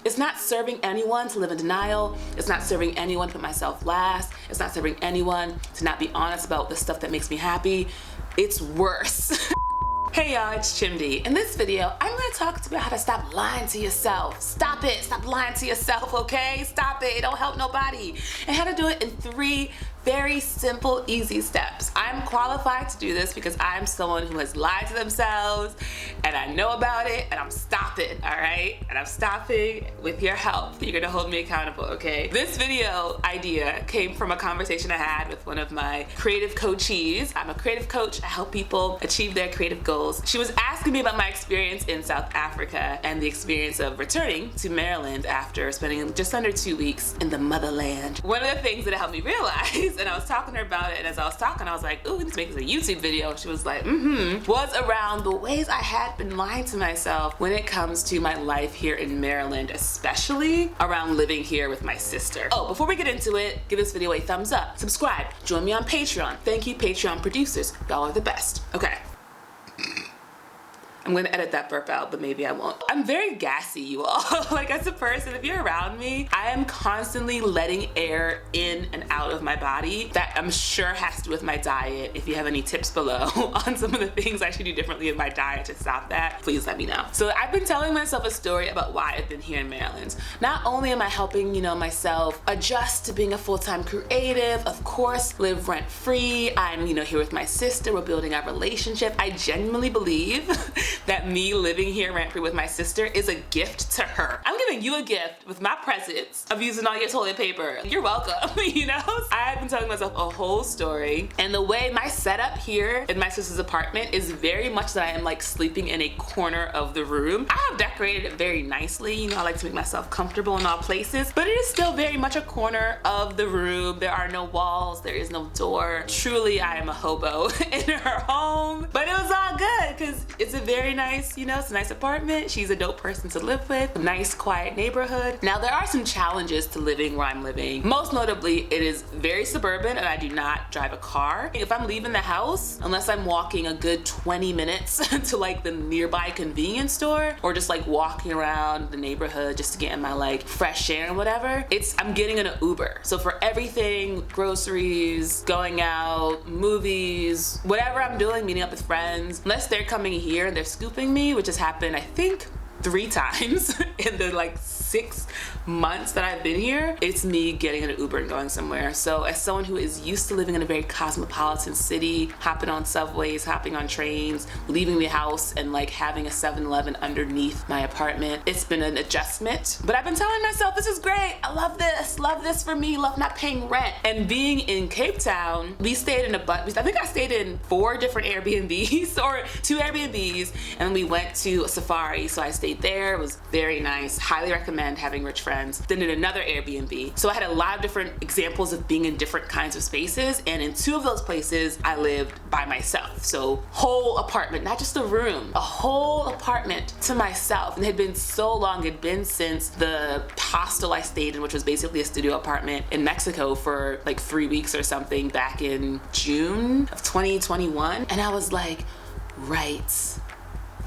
It's not serving anyone to live in denial. It's not serving anyone to put myself last. It's not serving anyone to not be honest about the stuff that makes me happy. It's worse. Hey y'all, it's Chimdi. In this video, I'm gonna talk about how to stop lying to yourself. Stop it, stop lying to yourself, okay? Stop it, it don't help nobody. And how to do it in 3 very simple, easy steps. I'm qualified to do this because I'm someone who has lied to themselves and I know about it and I'm stopping, all right? And I'm stopping with your help. You're gonna hold me accountable, okay? This video idea came from a conversation I had with one of my creative coachees. I'm a creative coach. I help people achieve their creative goals. She was asking me about my experience in South Africa and the experience of returning to Maryland after spending just under 2 weeks in the motherland. One of the things that it helped me realize, and I was talking to her about it, and as I was talking, I was like, ooh, we need to make this a YouTube video. She was like, was around the ways I had been lying to myself when it comes to my life here in Maryland, especially around living here with my sister. Oh, before we get into it, give this video a thumbs up, subscribe, join me on Patreon. Thank you, Patreon producers. Y'all are the best. Okay. I'm gonna edit that burp out, but maybe I won't. I'm very gassy, you all. Like, as a person, if you're around me, I am constantly letting air in and out of my body. That I'm sure has to do with my diet. If you have any tips below on some of the things I should do differently in my diet to stop that, please let me know. So I've been telling myself a story about why I've been here in Maryland. Not only am I helping, myself adjust to being a full-time creative, of course, live rent-free. I'm, here with my sister. We're building our relationship. I genuinely believe that me living here rent-free with my sister is a gift to her. I'm giving you a gift with my presence of using all your toilet paper. You're welcome, I've been telling myself a whole story, and the way my setup here in my sister's apartment is very much that I am like sleeping in a corner of the room. I have decorated it very nicely. I like to make myself comfortable in all places, but it is still very much a corner of the room. There are no walls, there is no door. Truly, I am a hobo in her home, but it was all good because it's a very nice, it's a nice apartment. She's a dope person to live with. Nice, quiet neighborhood. Now, there are some challenges to living where I'm living. Most notably, it is very suburban and I do not drive a car. If I'm leaving the house, unless I'm walking a good 20 minutes to like the nearby convenience store or just like walking around the neighborhood just to get in my like fresh air and whatever, I'm getting an Uber. So for everything, groceries, going out, movies, whatever I'm doing, meeting up with friends, unless they're coming here and they're scooping me, which has happened, I think, 3 times in the like 6 months that I've been here, it's me getting an Uber and going somewhere. So as someone who is used to living in a very cosmopolitan city, hopping on subways, hopping on trains, leaving the house and like having a 7-Eleven underneath my apartment, it's been an adjustment. But I've been telling myself, this is great. I love this for me, love not paying rent. And being in Cape Town, we stayed in I think I stayed in 4 different Airbnbs or 2 Airbnbs, and we went to a safari. So I stayed there. It was very nice. Highly recommend having rich friends. Then in another Airbnb. So I had a lot of different examples of being in different kinds of spaces, and in 2 of those places I lived by myself. So whole apartment, not just a room, a whole apartment to myself. And it had been so long, it had been since the hostel I stayed in, which was basically a studio apartment in Mexico for like 3 weeks or something back in June of 2021. And I was like, right,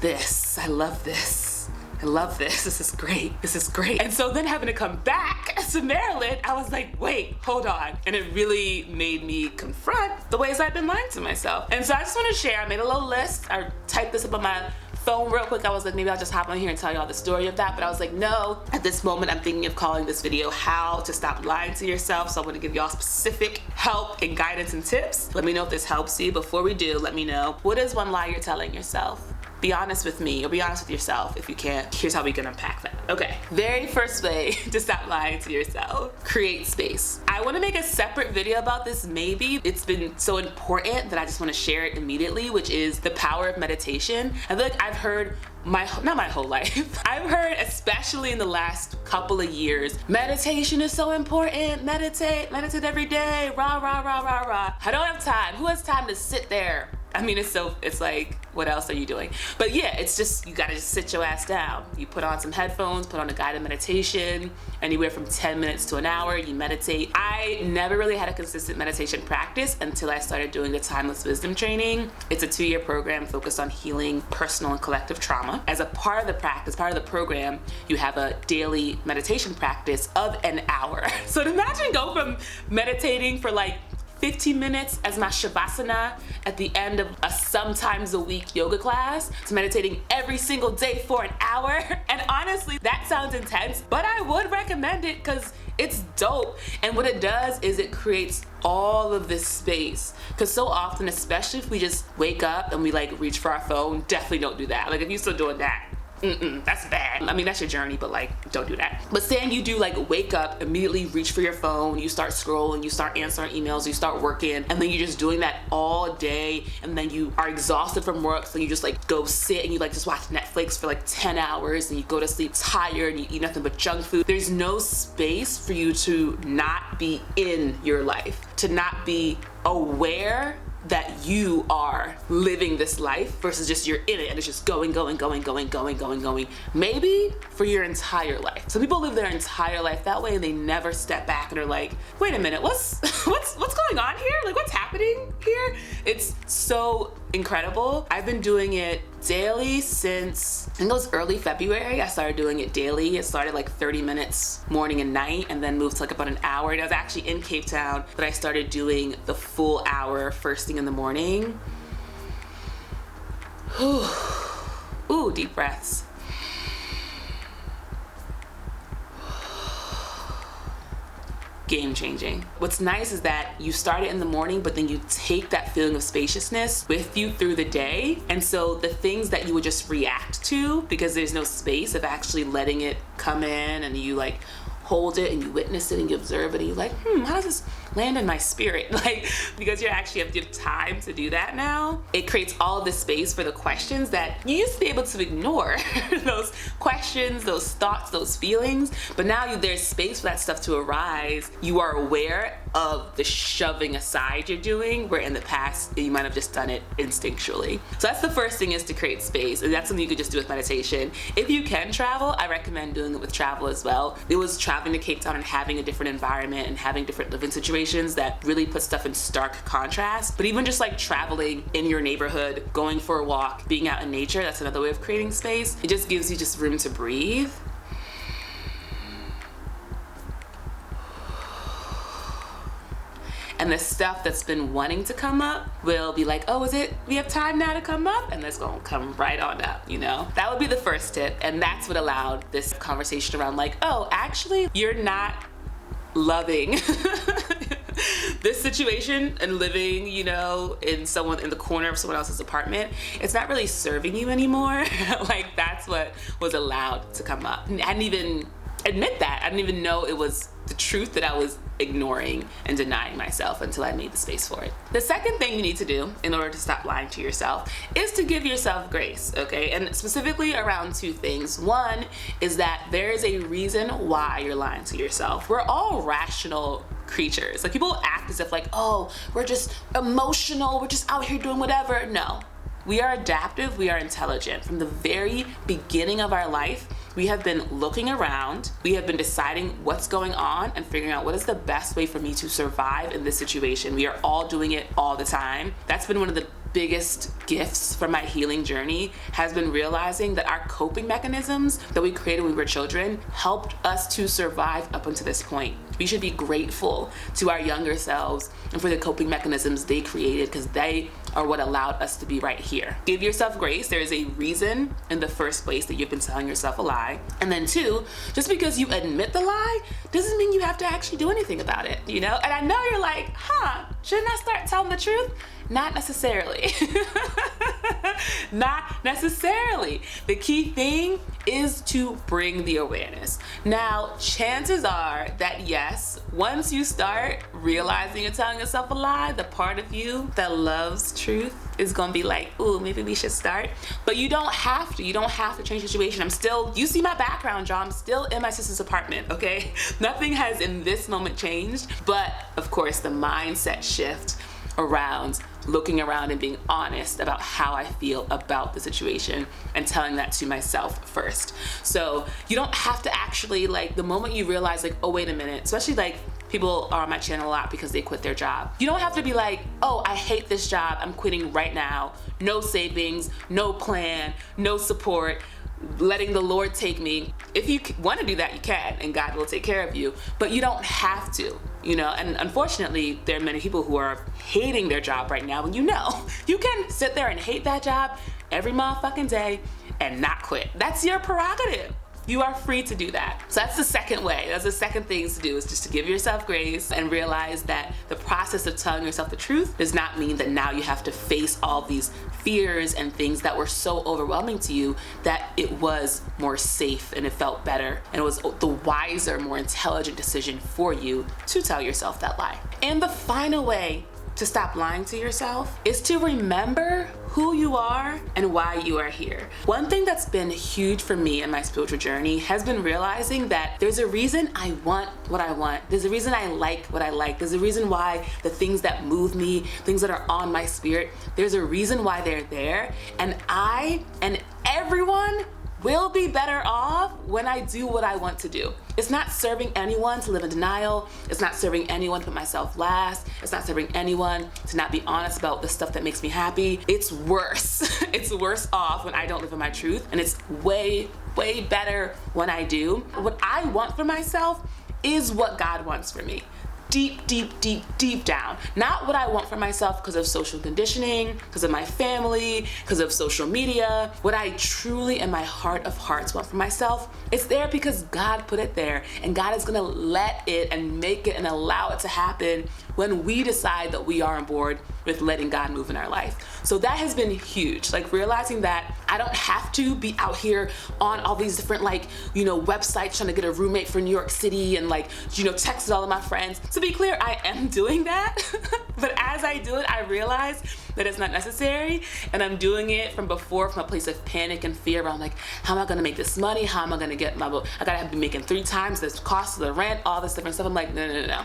I love this. I love this. This is great. This is great. And so then having to come back to Maryland, I was like, wait, hold on. And it really made me confront the ways I've been lying to myself. And so I just want to share, I made a little list. I typed this up on my phone real quick. I was like, maybe I'll just hop on here and tell y'all the story of that. But I was like, no, at this moment, I'm thinking of calling this video How to Stop Lying to Yourself. So I want to give y'all specific help and guidance and tips. Let me know if this helps you. Before we do, let me know, what is one lie you're telling yourself? Be honest with me, or be honest with yourself. If you can't, here's how we can unpack that. Okay, very first way to stop lying to yourself: create space. I want to make a separate video about this. Maybe it's been so important that I just want to share it immediately, which is the power of meditation. I feel like I've heard not my whole life. I've heard, especially in the last couple of years, meditation is so important. Meditate every day. Rah, rah, rah, rah, rah. I don't have time. Who has time to sit there? I mean, it's like, What else are you doing? But yeah, it's just, you gotta just sit your ass down. You put on some headphones, put on a guided meditation, anywhere from 10 minutes to an hour, you meditate. I never really had a consistent meditation practice until I started doing the Timeless Wisdom training. It's a 2-year program focused on healing personal and collective trauma. As a part of the practice, part of the program, you have a daily meditation practice of an hour. So imagine go from meditating for like 15 minutes as my shavasana at the end of a sometimes a week yoga class to meditating every single day for an hour. And honestly, that sounds intense, but I would recommend it because it's dope. And what it does is it creates all of this space. Because so often, especially if we just wake up and we like reach for our phone, definitely don't do that. Like if you're still doing that, that's bad. I mean, that's your journey, but like, don't do that. But saying you do like wake up, immediately reach for your phone, you start scrolling, you start answering emails, you start working, and then you're just doing that all day, and then you are exhausted from work, so you just like go sit and you like just watch Netflix for like 10 hours, and you go to sleep tired and you eat nothing but junk food. There's no space for you to not be in your life, to not be aware that you are living this life versus just you're in it and it's just going. Maybe for your entire life. Some people live their entire life that way and they never step back and are like, wait a minute, what's going on here? Like what's happening here? It's so incredible. I've been doing it daily since, I think it was early February. I started doing it daily. It started like 30 minutes morning and night and then moved to like about an hour. And I was actually in Cape Town that I started doing the full hour first thing in the morning. Ooh, deep breaths. Game changing. What's nice is that you start it in the morning, but then you take that feeling of spaciousness with you through the day. And so the things that you would just react to because there's no space of actually letting it come in and you like hold it and you witness it and you observe it and you're like, how does this land in my spirit? Like, because you actually have to give time to do that now, it creates all of this space for the questions that you used to be able to ignore. Those questions, those thoughts, those feelings, but now there's space for that stuff to arise. You are aware of the shoving aside you're doing, where in the past you might have just done it instinctually. So that's the first thing, is to create space, and that's something you could just do with meditation. If you can travel, I recommend doing it with travel as well. It was traveling to Cape Town and having a different environment and having different living situations that really put stuff in stark contrast. But even just like traveling in your neighborhood, going for a walk, being out in nature, that's another way of creating space. It just gives you just room to breathe. And the stuff that's been wanting to come up will be like, oh, we have time now to come up? And that's gonna come right on up, you know? That would be the first tip. And that's what allowed this conversation around like, oh, actually, you're not loving this situation and living, you know, in the corner of someone else's apartment. It's not really serving you anymore. Like, that's what was allowed to come up. I didn't even admit that. I didn't even know it was the truth that I was ignoring and denying myself until I made the space for it. The second thing you need to do in order to stop lying to yourself is to give yourself grace, okay? And specifically around two things. One is that there is a reason why you're lying to yourself. We're all rational creatures. Like, people act as if like, oh, we're just emotional, we're just out here doing whatever. No. We are adaptive, we are intelligent. From the very beginning of our life, we have been looking around, we have been deciding what's going on and figuring out what is the best way for me to survive in this situation. We are all doing it all the time. That's been one of the biggest gifts from my healing journey, has been realizing that our coping mechanisms that we created when we were children helped us to survive up until this point. We should be grateful to our younger selves and for the coping mechanisms they created, because they are what allowed us to be right here. Give yourself grace. There is a reason in the first place that you've been telling yourself a lie. And then two, just because you admit the lie doesn't mean you have to actually do anything about it, you know? And I know you're like, shouldn't I start telling the truth? Not necessarily. Not necessarily. The key thing is to bring the awareness. Now, chances are that yes, once you start realizing and telling yourself a lie, the part of you that loves truth is gonna be like, ooh, maybe we should start. But you don't have to. You don't have to change the situation. You see my background, y'all. I'm still in my sister's apartment, okay? Nothing has in this moment changed. But of course, the mindset shift around looking around and being honest about how I feel about the situation and telling that to myself first. So you don't have to actually, like, the moment you realize, like, oh, wait a minute, especially like people are on my channel a lot because they quit their job. You don't have to be like, oh, I hate this job, I'm quitting right now. No savings, no plan, no support, letting the Lord take me. If you want to do that, you can, and God will take care of you, but you don't have to, you know. And unfortunately, there are many people who are hating their job right now, and you know, you can sit there and hate that job every motherfucking day and not quit. That's your prerogative. You are free to do that. So that's the second way. That's the second thing to do, is just to give yourself grace and realize that the process of telling yourself the truth does not mean that now you have to face all these fears and things that were so overwhelming to you, that it was more safe and it felt better and it was the wiser, more intelligent decision for you to tell yourself that lie. And the final way to stop lying to yourself is to remember who you are and why you are here. One thing that's been huge for me in my spiritual journey has been realizing that there's a reason I want what I want. There's a reason I like what I like. There's a reason why the things that move me, things that are on my spirit, there's a reason why they're there. And I and everyone will be better off when I do what I want to do. It's not serving anyone to live in denial. It's not serving anyone to put myself last. It's not serving anyone to not be honest about the stuff that makes me happy. It's worse. It's worse off when I don't live in my truth, and it's way, way better when I do. What I want for myself is what God wants for me. Deep, deep, deep, deep down. Not what I want for myself because of social conditioning, because of my family, because of social media. What I truly in my heart of hearts want for myself, it's there because God put it there, and God is gonna let it and make it and allow it to happen when we decide that we are on board with letting God move in our life. So that has been huge, like realizing that I don't have to be out here on all these different, like, you know, websites trying to get a roommate for New York City and, like, you know, texted all of my friends. To be clear, I am doing that, but as I do it, I realize that it's not necessary, and I'm doing it from a place of panic and fear around, like, how am I gonna make this money? How am I gonna get my, I gotta be making 3 times the cost of the rent, all this different stuff. I'm like, no, no, no, no.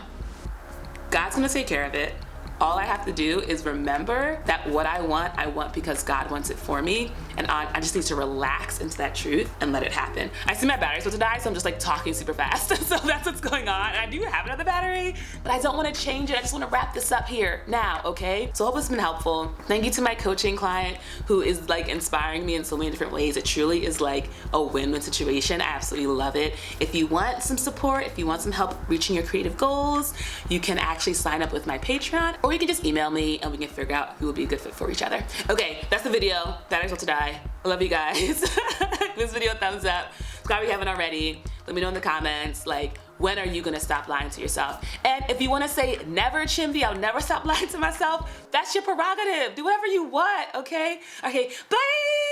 God's gonna take care of it. All I have to do is remember that what I want because God wants it for me, and I just need to relax into that truth and let it happen. I see my battery's about to die, so I'm just like talking super fast. So that's what's going on. And I do have another battery, but I don't want to change it. I just want to wrap this up here now, okay? So I hope it's been helpful. Thank you to my coaching client who is, like, inspiring me in so many different ways. It truly is like a win-win situation. I absolutely love it. If you want some support, if you want some help reaching your creative goals, you can actually sign up with my Patreon, or you can just email me and we can figure out who will be a good fit for each other. Okay, that's the video. Battery's about to die. I love you guys. Give this video a thumbs up. Subscribe if you haven't already. Let me know in the comments, like, when are you gonna stop lying to yourself? And if you wanna say, never, Chimby, I'll never stop lying to myself, that's your prerogative. Do whatever you want, okay? Okay, bye!